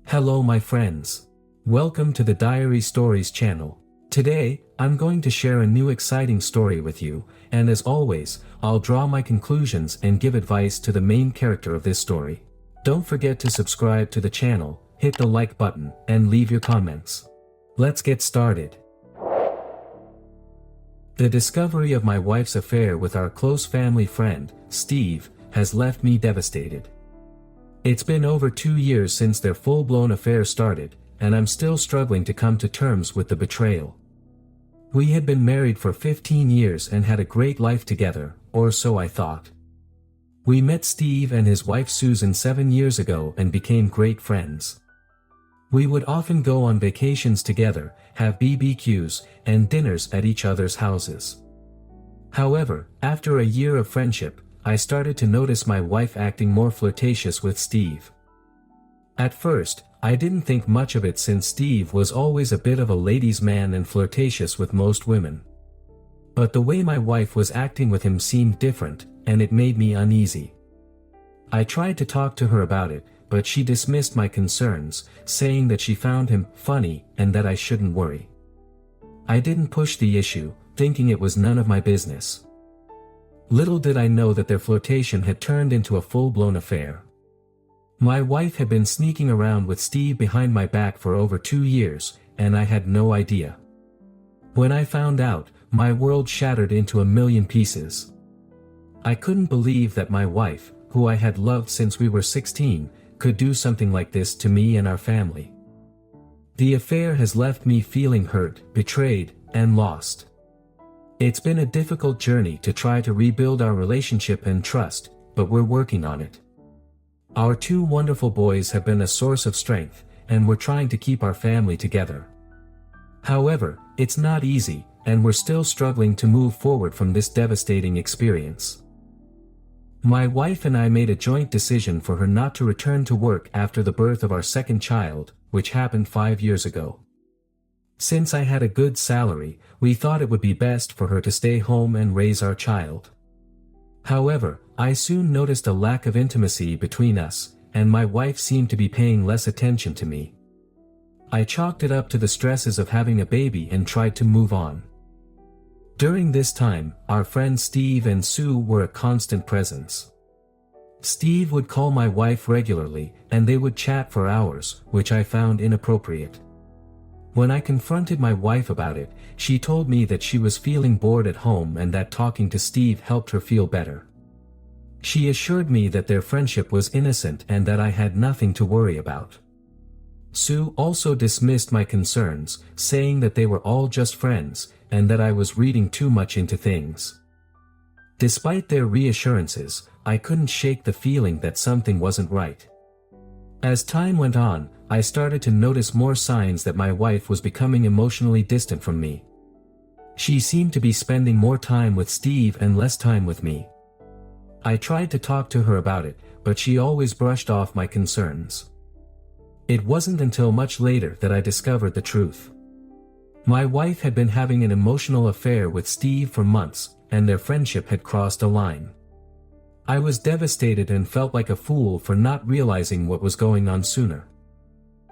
Hello my friends. Welcome to the Diary Stories channel. Today, I'm going to share a new exciting story with you, and as always, I'll draw my conclusions and give advice to the main character of this story. Don't forget to subscribe to the channel, hit the like button, and leave your comments. Let's get started. The discovery of my wife's affair with our close family friend, Steve, has left me devastated. It's been over 2 years since their full-blown affair started, and I'm still struggling to come to terms with the betrayal. We had been married for 15 years and had a great life together, or so I thought. We met Steve and his wife Susan 7 years ago and became great friends. We would often go on vacations together, have BBQs, and dinners at each other's houses. However, after a year of friendship, I started to notice my wife acting more flirtatious with Steve. At first, I didn't think much of it since Steve was always a bit of a ladies' man and flirtatious with most women. But the way my wife was acting with him seemed different, and it made me uneasy. I tried to talk to her about it, but she dismissed my concerns, saying that she found him funny and that I shouldn't worry. I didn't push the issue, thinking it was none of my business. Little did I know that their flirtation had turned into a full-blown affair. My wife had been sneaking around with Steve behind my back for over 2 years, and I had no idea. When I found out, my world shattered into a million pieces. I couldn't believe that my wife, who I had loved since we were 16, could do something like this to me and our family. The affair has left me feeling hurt, betrayed, and lost. It's been a difficult journey to try to rebuild our relationship and trust, but we're working on it. Our 2 wonderful boys have been a source of strength, and we're trying to keep our family together. However, it's not easy, and we're still struggling to move forward from this devastating experience. My wife and I made a joint decision for her not to return to work after the birth of our second child, which happened 5 years ago. Since I had a good salary, we thought it would be best for her to stay home and raise our child. However, I soon noticed a lack of intimacy between us, and my wife seemed to be paying less attention to me. I chalked it up to the stresses of having a baby and tried to move on. During this time, our friends Steve and Sue were a constant presence. Steve would call my wife regularly, and they would chat for hours, which I found inappropriate. When I confronted my wife about it, she told me that she was feeling bored at home and that talking to Steve helped her feel better. She assured me that their friendship was innocent and that I had nothing to worry about. Sue also dismissed my concerns, saying that they were all just friends, and that I was reading too much into things. Despite their reassurances, I couldn't shake the feeling that something wasn't right. As time went on, I started to notice more signs that my wife was becoming emotionally distant from me. She seemed to be spending more time with Steve and less time with me. I tried to talk to her about it, but she always brushed off my concerns. It wasn't until much later that I discovered the truth. My wife had been having an emotional affair with Steve for months, and their friendship had crossed a line. I was devastated and felt like a fool for not realizing what was going on sooner.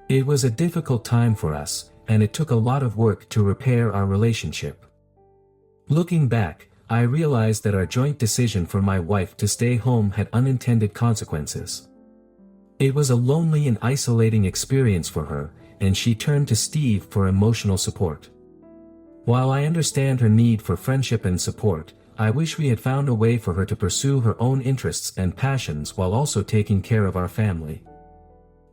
It was a difficult time for us, and it took a lot of work to repair our relationship. Looking back, I realized that our joint decision for my wife to stay home had unintended consequences. It was a lonely and isolating experience for her, and she turned to Steve for emotional support. While I understand her need for friendship and support, I wish we had found a way for her to pursue her own interests and passions while also taking care of our family.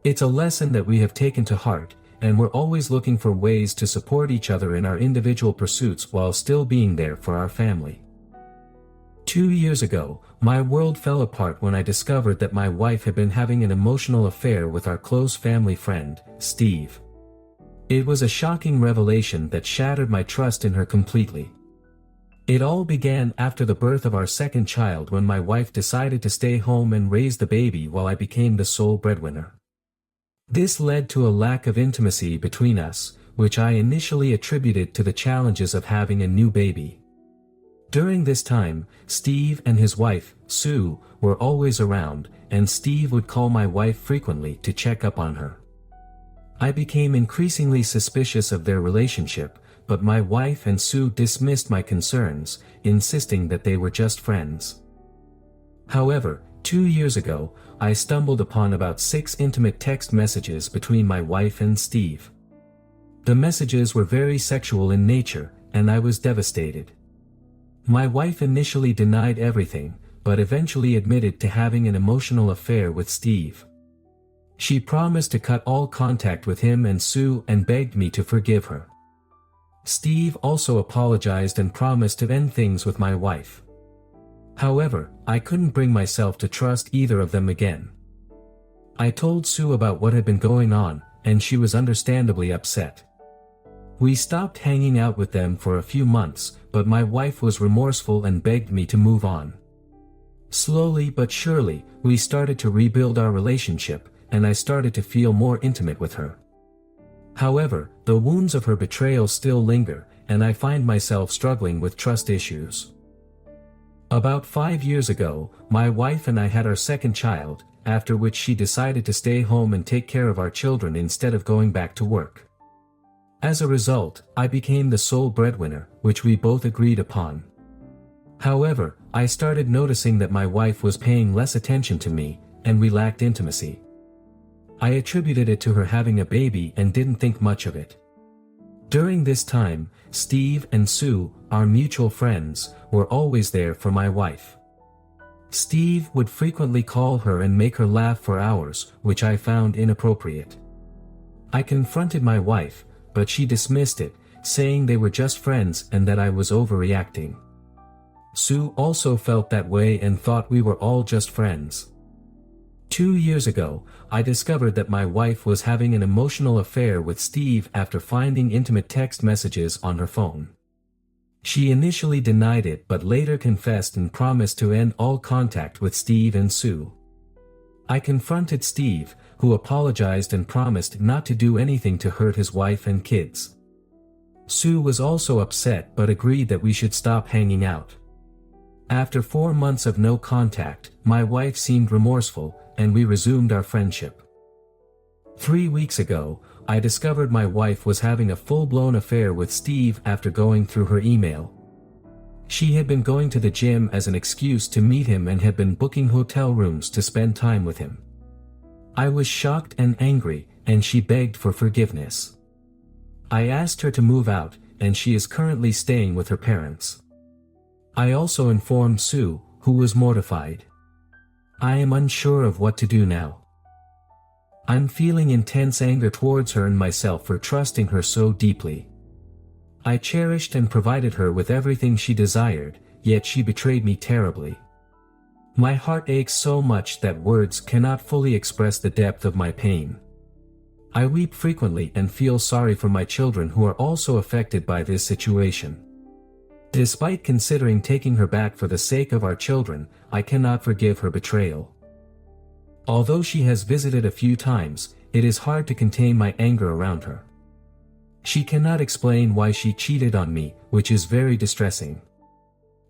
It's a lesson that we have taken to heart, and we're always looking for ways to support each other in our individual pursuits while still being there for our family. 2 years ago, my world fell apart when I discovered that my wife had been having an emotional affair with our close family friend, Steve. It was a shocking revelation that shattered my trust in her completely. It all began after the birth of our second child when my wife decided to stay home and raise the baby while I became the sole breadwinner. This led to a lack of intimacy between us, which I initially attributed to the challenges of having a new baby. During this time, Steve and his wife, Sue, were always around, and Steve would call my wife frequently to check up on her. I became increasingly suspicious of their relationship, but my wife and Sue dismissed my concerns, insisting that they were just friends. However, 2 years ago, I stumbled upon about 6 intimate text messages between my wife and Steve. The messages were very sexual in nature, and I was devastated. My wife initially denied everything, but eventually admitted to having an emotional affair with Steve. She promised to cut all contact with him and Sue and begged me to forgive her. Steve also apologized and promised to end things with my wife. However, I couldn't bring myself to trust either of them again. I told Sue about what had been going on, and she was understandably upset. We stopped hanging out with them for a few months, but my wife was remorseful and begged me to move on. Slowly but surely, we started to rebuild our relationship, and I started to feel more intimate with her. However, the wounds of her betrayal still linger, and I find myself struggling with trust issues. About 5 years ago, my wife and I had our second child, after which she decided to stay home and take care of our children instead of going back to work. As a result, I became the sole breadwinner, which we both agreed upon. However, I started noticing that my wife was paying less attention to me, and we lacked intimacy. I attributed it to her having a baby and didn't think much of it. During this time, Steve and Sue, our mutual friends, were always there for my wife. Steve would frequently call her and make her laugh for hours, which I found inappropriate. I confronted my wife, but she dismissed it, saying they were just friends and that I was overreacting. Sue also felt that way and thought we were all just friends. 2 years ago, I discovered that my wife was having an emotional affair with Steve after finding intimate text messages on her phone. She initially denied it but later confessed and promised to end all contact with Steve and Sue. I confronted Steve, who apologized and promised not to do anything to hurt his wife and kids. Sue was also upset but agreed that we should stop hanging out. After 4 months of no contact, my wife seemed remorseful, and we resumed our friendship. 3 weeks ago, I discovered my wife was having a full-blown affair with Steve after going through her email. She had been going to the gym as an excuse to meet him and had been booking hotel rooms to spend time with him. I was shocked and angry, and she begged for forgiveness. I asked her to move out, and she is currently staying with her parents. I also informed Sue, who was mortified. I am unsure of what to do now. I'm feeling intense anger towards her and myself for trusting her so deeply. I cherished and provided her with everything she desired, yet she betrayed me terribly. My heart aches so much that words cannot fully express the depth of my pain. I weep frequently and feel sorry for my children who are also affected by this situation. Despite considering taking her back for the sake of our children, I cannot forgive her betrayal. Although she has visited a few times, it is hard to contain my anger around her. She cannot explain why she cheated on me, which is very distressing.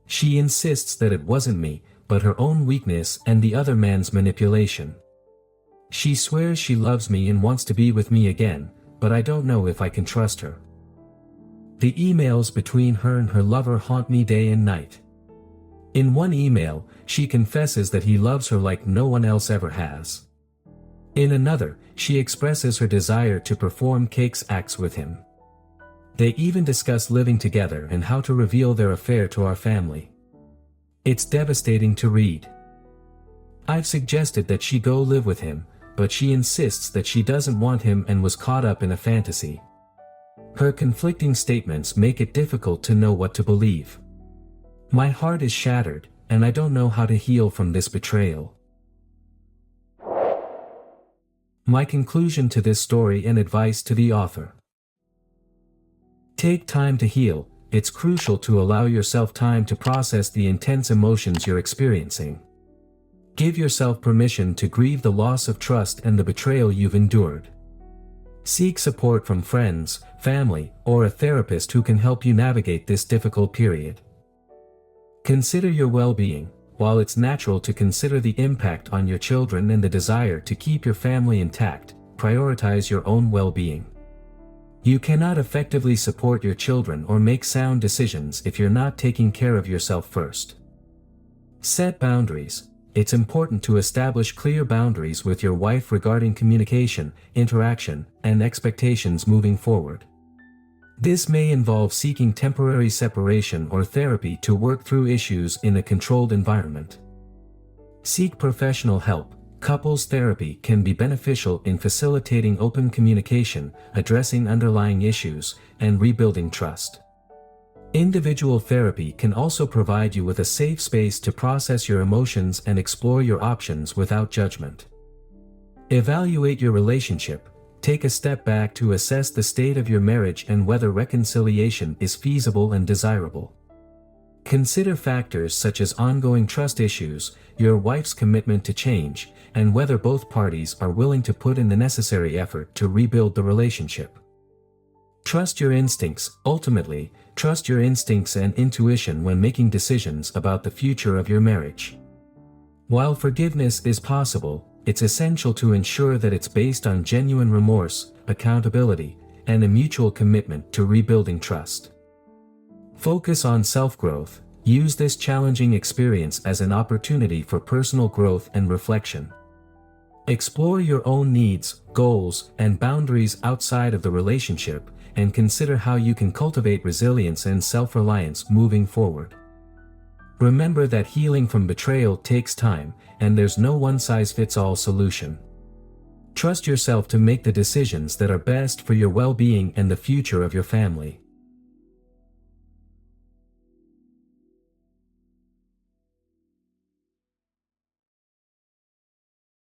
She insists that it wasn't me, but her own weakness and the other man's manipulation. She swears she loves me and wants to be with me again, but I don't know if I can trust her. The emails between her and her lover haunt me day and night. In one email, she confesses that he loves her like no one else ever has. In another, she expresses her desire to perform sex acts with him. They even discuss living together and how to reveal their affair to our family. It's devastating to read. I've suggested that she go live with him, but she insists that she doesn't want him and was caught up in a fantasy. Her conflicting statements make it difficult to know what to believe. My heart is shattered, and I don't know how to heal from this betrayal. My conclusion to this story and advice to the author. Take time to heal. It's crucial to allow yourself time to process the intense emotions you're experiencing. Give yourself permission to grieve the loss of trust and the betrayal you've endured. Seek support from friends, family, or a therapist who can help you navigate this difficult period. Consider your well-being. While it's natural to consider the impact on your children and the desire to keep your family intact, prioritize your own well-being. You cannot effectively support your children or make sound decisions if you're not taking care of yourself first. Set boundaries. It's important to establish clear boundaries with your wife regarding communication, interaction, and expectations moving forward. This may involve seeking temporary separation or therapy to work through issues in a controlled environment. Seek professional help. Couples therapy can be beneficial in facilitating open communication, addressing underlying issues, and rebuilding trust. Individual therapy can also provide you with a safe space to process your emotions and explore your options without judgment. Evaluate your relationship. Take a step back to assess the state of your marriage and whether reconciliation is feasible and desirable. Consider factors such as ongoing trust issues, your wife's commitment to change, and whether both parties are willing to put in the necessary effort to rebuild the relationship. Trust your instincts. Ultimately, trust your instincts and intuition when making decisions about the future of your marriage. While forgiveness is possible, it's essential to ensure that it's based on genuine remorse, accountability, and a mutual commitment to rebuilding trust. Focus on self-growth. Use this challenging experience as an opportunity for personal growth and reflection. Explore your own needs, goals, and boundaries outside of the relationship, and consider how you can cultivate resilience and self-reliance moving forward. Remember that healing from betrayal takes time, and there's no one-size-fits-all solution. Trust yourself to make the decisions that are best for your well-being and the future of your family.